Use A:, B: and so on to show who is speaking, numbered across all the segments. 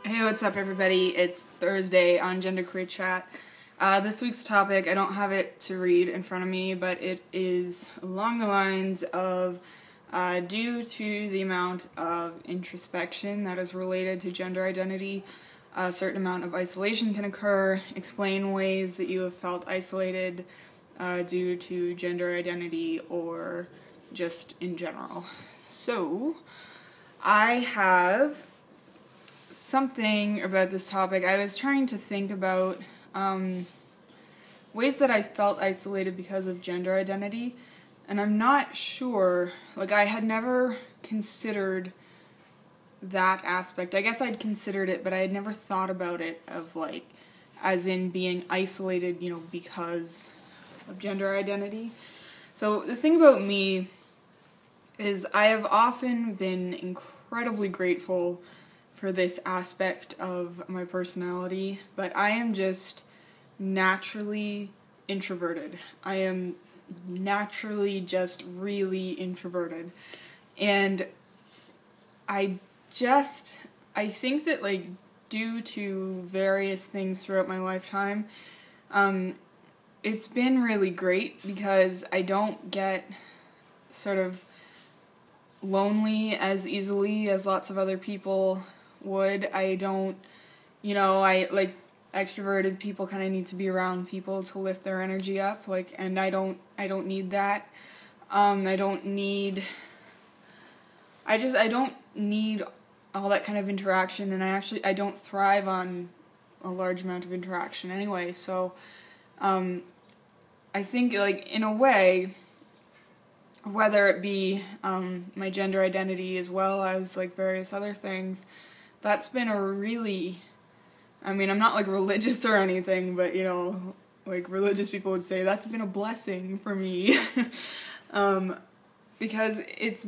A: Hey, what's up everybody? It's Thursday on Gender Queer Chat. This week's topic, I don't have it to read in front of me, but it is along the lines of due to the amount of introspection that is related to gender identity, a certain amount of isolation can occur. Explain ways that you have felt isolated due to gender identity or just in general. So, I have something about this topic. I was trying to think about ways that I felt isolated because of gender identity, and I'm not sure, like I had never considered that aspect. I guess I'd considered it, but I had never thought about it of like, as in being isolated, you know, because of gender identity. So the thing about me is I have often been incredibly grateful for this aspect of my personality, but I am just naturally introverted. I am naturally just really introverted. And I think that like due to various things throughout my lifetime, it's been really great because I don't get sort of lonely as easily as lots of other people would. I don't, you know, I like extroverted people kind of need to be around people to lift their energy up, like, and I don't need that. I don't need all that kind of interaction, and I don't thrive on a large amount of interaction anyway. So I think like in a way, whether it be my gender identity as well as like various other things, that's been a really, I mean, I'm not like religious or anything, but you know, like religious people would say that's been a blessing for me. Because it's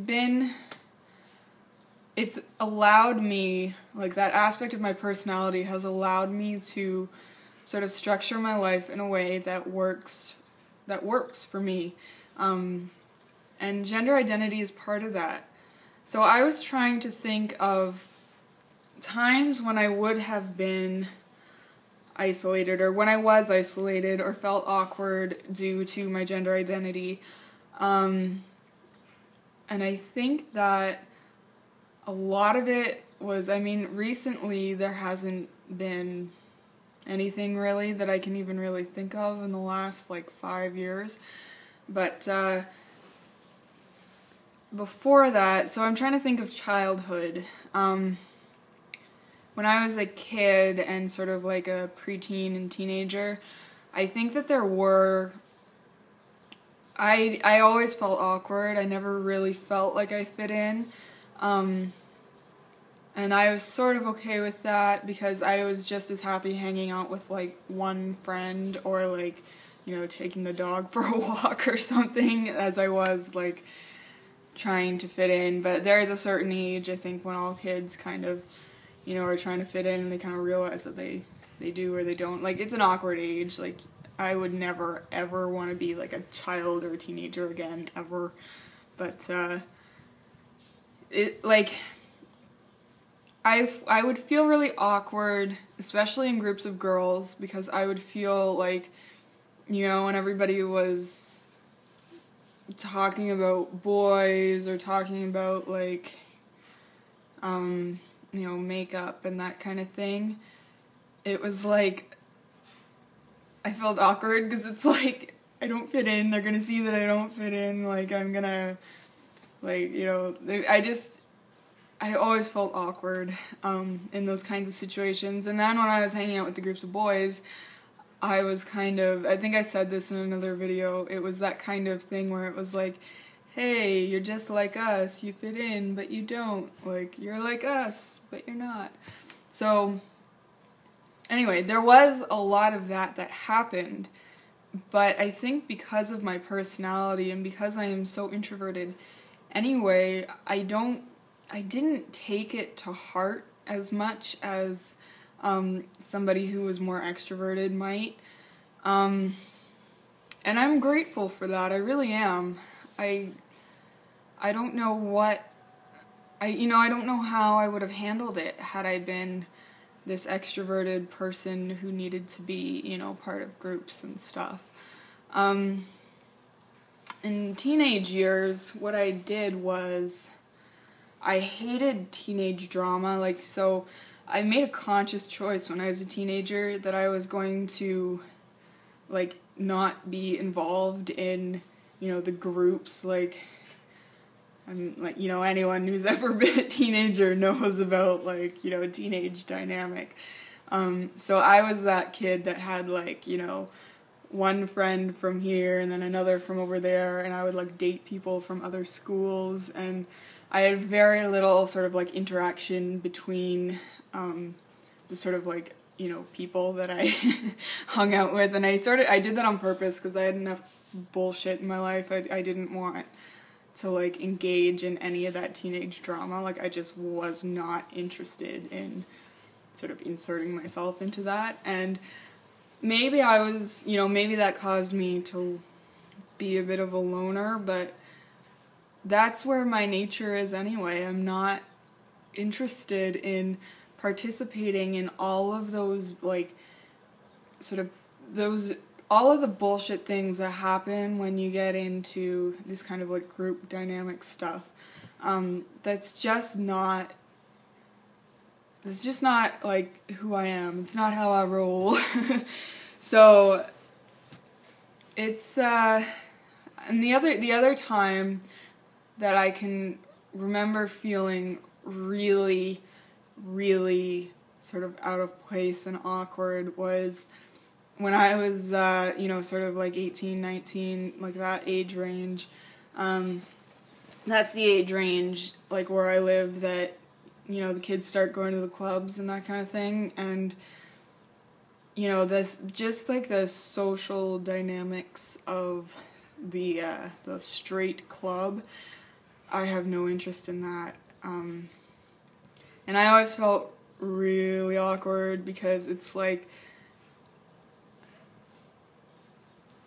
A: allowed me, like that aspect of my personality has allowed me to sort of structure my life in a way that works for me. And gender identity is part of that. So I was trying to think of times when I would have been isolated, or when I was isolated or felt awkward due to my gender identity. And I think that a lot of it was, I mean, recently there hasn't been anything really that I can even really think of in the last like 5 years. But before that, so I'm trying to think of childhood. When I was a kid and sort of like a preteen and teenager, I think that there were, I always felt awkward. I never really felt like I fit in. And I was sort of okay with that because I was just as happy hanging out with like one friend or like, you know, taking the dog for a walk or something as I was like trying to fit in. But there is a certain age, I think, when all kids kind of, you know, are trying to fit in and they kind of realize that they do or they don't. Like, it's an awkward age. Like, I would never, ever want to be like a child or a teenager again, ever. But, I would feel really awkward, especially in groups of girls, because I would feel like, you know, when everybody was talking about boys or talking about like, you know, makeup and that kind of thing, it was like, I felt awkward because it's like, I don't fit in, they're gonna see that I don't fit in, like, I'm gonna, like, you know, I always felt awkward, in those kinds of situations. And then when I was hanging out with the groups of boys, I was kind of, I think I said this in another video, it was that kind of thing where it was like, hey, you're just like us, you fit in, but you don't. Like, you're like us, but you're not. So, anyway, there was a lot of that happened, but I think because of my personality and because I am so introverted anyway, I didn't take it to heart as much as somebody who was more extroverted might. And I'm grateful for that, I really am. I don't know what, I don't know how I would have handled it had I been this extroverted person who needed to be, you know, part of groups and stuff. In teenage years, what I did was I hated teenage drama. Like, so I made a conscious choice when I was a teenager that I was going to, like, not be involved in, you know, the groups, like, and, like, you know, anyone who's ever been a teenager knows about, like, you know, a teenage dynamic. So I was that kid that had, like, you know, one friend from here and then another from over there, and I would, like, date people from other schools, and I had very little sort of, like, interaction between the sort of, like, you know, people that I hung out with, and I did that on purpose because I had enough bullshit in my life. I didn't want to, like, engage in any of that teenage drama. Like, I just was not interested in sort of inserting myself into that, and maybe I was, you know, maybe that caused me to be a bit of a loner, but that's where my nature is anyway. I'm not interested in participating in all of those, like, sort of those, all of the bullshit things that happen when you get into this kind of, like, group dynamic stuff. That's just not like who I am. It's not how I roll. So it's and the other time that I can remember feeling really, really sort of out of place and awkward was when I was, you know, sort of like 18, 19, like that age range. That's the age range, like, where I live that, you know, the kids start going to the clubs and that kind of thing, and, you know, this, just like the social dynamics of the straight club, I have no interest in that, and I always felt really awkward because it's like,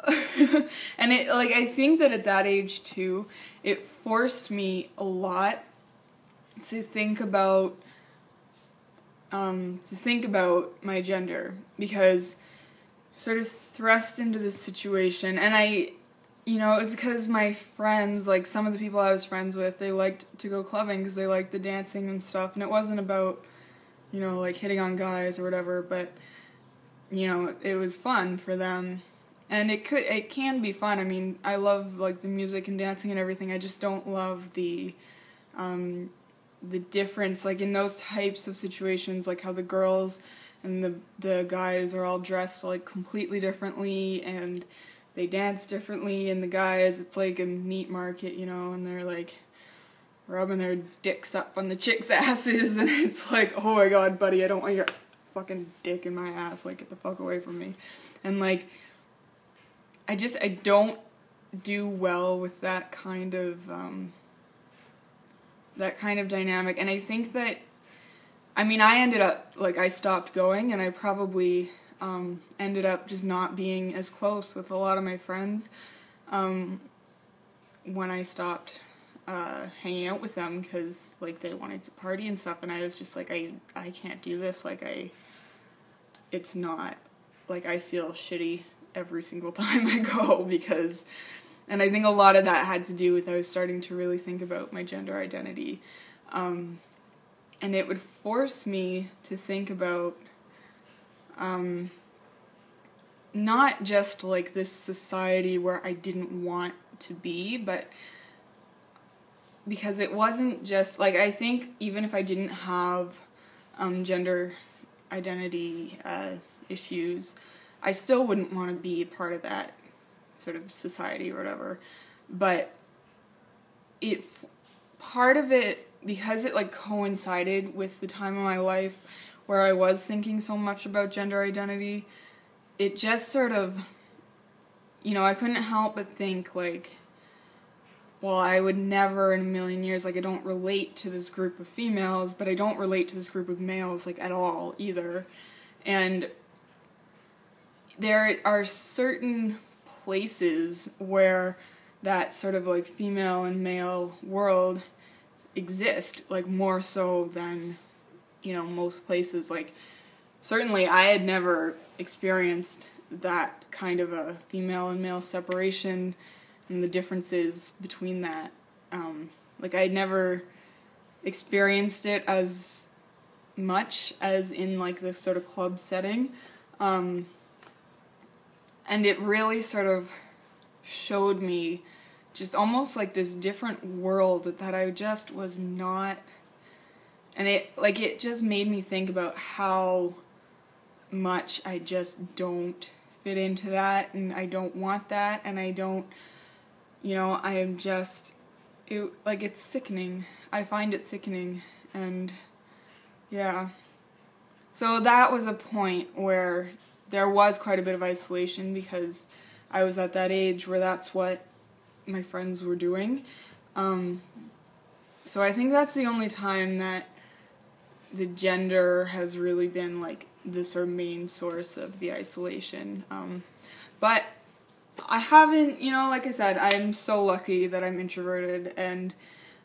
A: and it, like, I think that at that age too, it forced me a lot to think about my gender, because sort of thrust into this situation, and I, you know, it was because my friends, like, some of the people I was friends with, they liked to go clubbing because they liked the dancing and stuff, and it wasn't about, you know, like, hitting on guys or whatever, but, you know, it was fun for them, and it can be fun. I mean, I love, like, the music and dancing and everything. I just don't love the difference, like, in those types of situations, like how the girls and the guys are all dressed, like, completely differently, and they dance differently, and the guys, it's like a meat market, you know, and they're, like, rubbing their dicks up on the chicks' asses, and it's like, oh my god, buddy, I don't want your fucking dick in my ass, like, get the fuck away from me. And, like, I don't do well with that kind of dynamic, and I think that, I mean, I ended up, like, I stopped going, and I probably ended up just not being as close with a lot of my friends when I stopped hanging out with them, because, like, they wanted to party and stuff, and I was just like, I can't do this, like, it's not, like, I feel shitty every single time I go, because, and I think a lot of that had to do with I was starting to really think about my gender identity, and it would force me to think about not just, like, this society where I didn't want to be, but because it wasn't just, like, I think even if I didn't have gender identity issues, I still wouldn't want to be a part of that sort of society or whatever, but part of it, because it, like, coincided with the time of my life where I was thinking so much about gender identity, it just sort of, you know, I couldn't help but think, like, well, I would never in a million years, like, I don't relate to this group of females, but I don't relate to this group of males, like, at all, either, and there are certain places where that sort of, like, female and male world exist, like, more so than, you know, most places. Like, certainly I had never experienced that kind of a female and male separation and the differences between that. Like, I had never experienced it as much as in, like, this sort of club setting. And it really sort of showed me just almost like this different world that I just was not, and it just made me think about how much I just don't fit into that, and I don't want that, and I don't, I am just, it's sickening. I find it sickening, and yeah. So that was a point where there was quite a bit of isolation because I was at that age where that's what my friends were doing. So I think that's the only time that the gender has really been like the sort of main source of the isolation. But I haven't, like I said, I'm so lucky that I'm introverted, and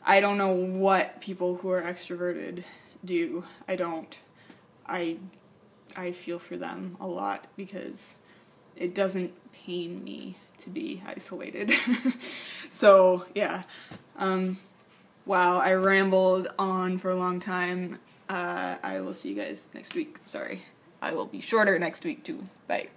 A: I don't know what people who are extroverted do. I don't. I feel for them a lot because it doesn't pain me to be isolated. So, yeah. Wow, I rambled on for a long time. I will see you guys next week. Sorry. I will be shorter next week too. Bye.